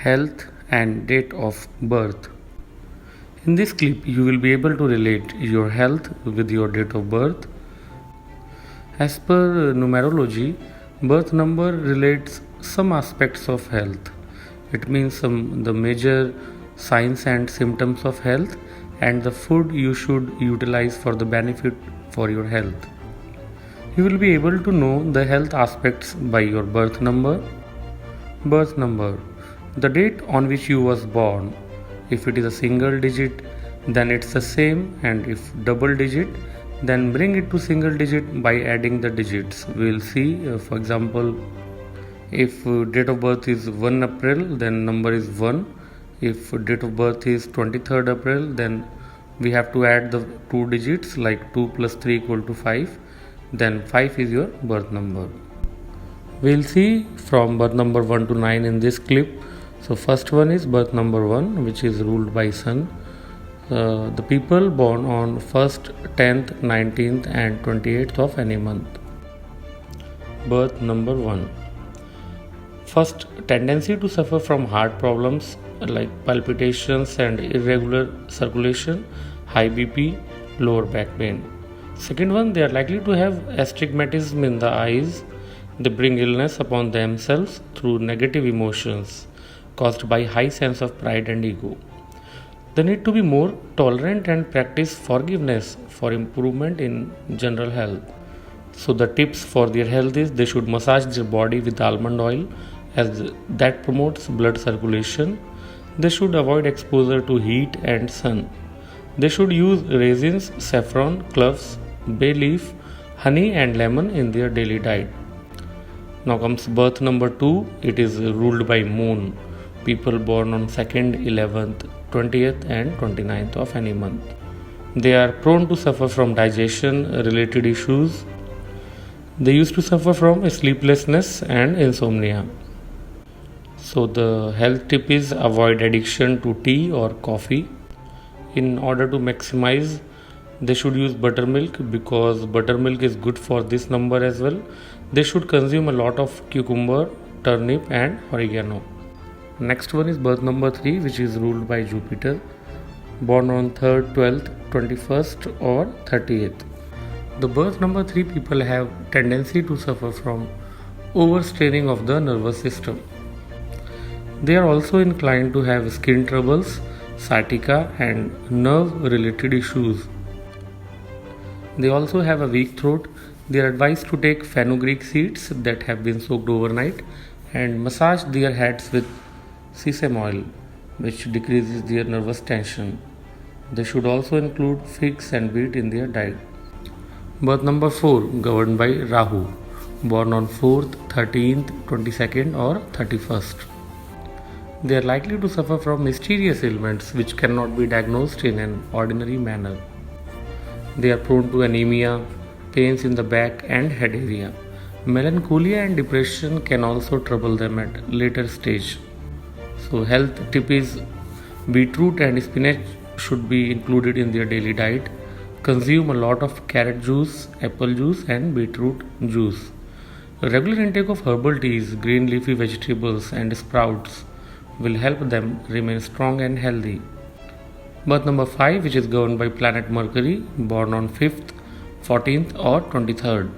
health and date of birth. In this clip, you will be able to relate your health with your date of birth. As per numerology, birth number relates some aspects of health. It means the major signs and symptoms of health and the food you should utilize for the benefit for your health. You will be able to know the health aspects by your birth number. Birth number, the date on which you was born. If it is a single digit, then it's the same, and if double digit, then bring it to single digit by adding the digits. We'll see, for example, if date of birth is 1 April, then number is 1. If date of birth is 23rd April, then we have to add the two digits, like 2 plus 3 equal to 5. Then 5 is your birth number. We'll see from birth number 1 to 9 in this clip. So first one is birth number 1, which is ruled by Sun. The people born on 1st, 10th, 19th and 28th of any month. Birth number 1. First, tendency to suffer from heart problems like palpitations and irregular circulation, high BP, lower back pain. Second one, they are likely to have astigmatism in the eyes. They bring illness upon themselves through negative emotions caused by high sense of pride and ego. They need to be more tolerant and practice forgiveness for improvement in general health. So the tips for their health is they should massage their body with almond oil, as that promotes blood circulation. They should avoid exposure to heat and sun. They should use raisins, saffron, cloves, bay leaf, honey and lemon in their daily diet. Now comes birth number 2. It is ruled by moon. People born on 2nd, 11th, 20th and 29th of any month. They are prone to suffer from digestion related issues. They used to suffer from sleeplessness and insomnia. So the health tip is avoid addiction to tea or coffee. In order to maximize, they should use buttermilk, because buttermilk is good for this number as well. They should consume a lot of cucumber, turnip and oregano. Next one is birth number 3, which is ruled by Jupiter, born on 3rd, 12th, 21st or 30th. The birth number 3 people have tendency to suffer from overstraining of the nervous system. They are also inclined to have skin troubles, sciatica and nerve related issues. They also have a weak throat. They are advised to take fenugreek seeds that have been soaked overnight and massage their heads with sesame oil, which decreases their nervous tension. They should also include figs and wheat in their diet. Birth number 4, governed by Rahu, born on 4th, 13th, 22nd or 31st. They are likely to suffer from mysterious ailments which cannot be diagnosed in an ordinary manner. They are prone to anemia, pains in the back and head area. Melancholia and depression can also trouble them at later stage. So health tip is beetroot and spinach should be included in their daily diet. Consume a lot of carrot juice, apple juice and beetroot juice. A regular intake of herbal teas, green leafy vegetables and sprouts will help them remain strong and healthy. Birth number 5, which is governed by planet Mercury, born on 5th, 14th or 23rd.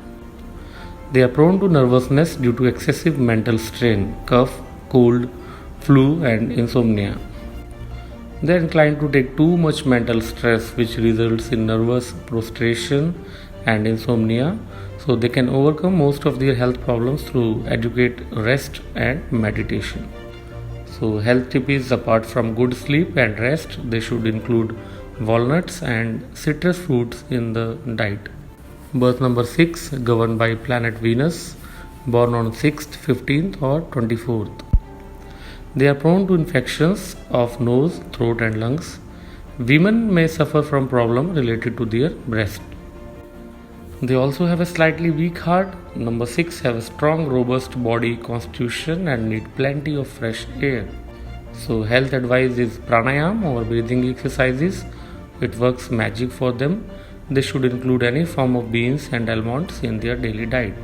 They are prone to nervousness due to excessive mental strain, cough, cold, flu and insomnia. They are inclined to take too much mental stress, which results in nervous prostration and insomnia. So they can overcome most of their health problems through adequate rest and meditation. So health tip is, apart from good sleep and rest, they should include walnuts and citrus fruits in the diet. Birth number 6, governed by planet Venus, born on 6th, 15th or 24th. They are prone to infections of nose, throat and lungs. Women may suffer from problems related to their breast. They also have a slightly weak heart. Number 6 have a strong, robust body constitution and need plenty of fresh air. So health advice is pranayam or breathing exercises. It works magic for them. They should include any form of beans and almonds in their daily diet.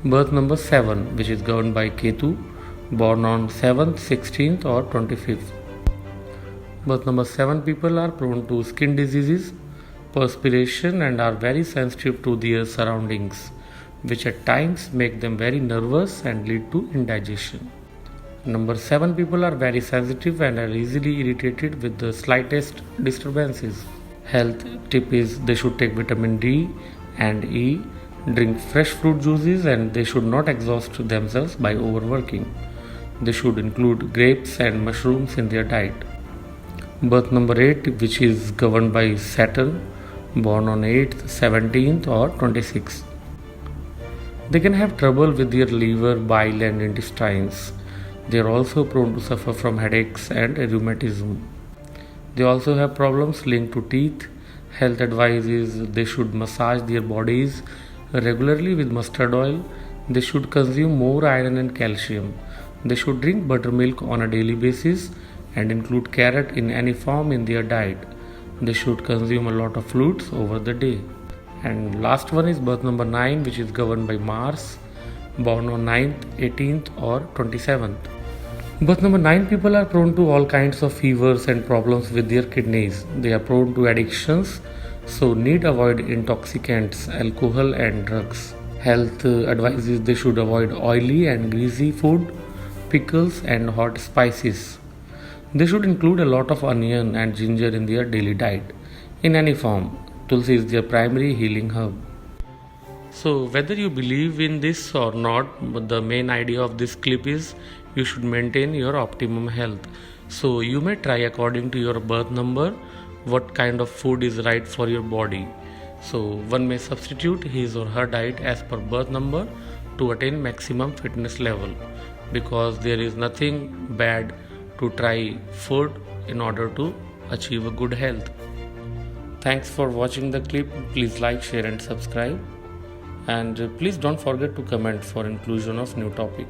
Birth number 7, which is governed by Ketu, born on 7th, 16th, or 25th. Birth number 7 people are prone to skin diseases, perspiration, and are very sensitive to their surroundings, which at times make them very nervous and lead to indigestion. Number 7 people are very sensitive and are easily irritated with the slightest disturbances. Health tip is they should take vitamin D and E, drink fresh fruit juices, and they should not exhaust themselves by overworking. They should include grapes and mushrooms in their diet. Birth number 8, which is governed by Saturn, born on 8th, 17th, or 26th. They can have trouble with their liver, bile, and intestines. They are also prone to suffer from headaches and rheumatism. They also have problems linked to teeth. Health advice is they should massage their bodies regularly with mustard oil. They should consume more iron and calcium. They should drink buttermilk on a daily basis and include carrot in any form in their diet. They should consume a lot of fruits over the day. And last one is birth number 9, which is governed by Mars, born on 9th, 18th, or 27th. Birth number 9 people are prone to all kinds of fevers and problems with their kidneys. They are prone to addictions, so need avoid intoxicants, alcohol, and drugs. Health advice is they should avoid oily and greasy food, pickles, and hot spices. They should include a lot of onion and ginger in their daily diet. In any form, Tulsi is their primary healing herb. So, whether you believe in this or not, but the main idea of this clip is you should maintain your optimum health. So, you may try according to your birth number what kind of food is right for your body. So, one may substitute his or her diet as per birth number to attain maximum fitness level, because there is nothing bad to try food in order to achieve a good health. Thanks for watching the clip. Please like, share, and subscribe. And please don't forget to comment for inclusion of new topic.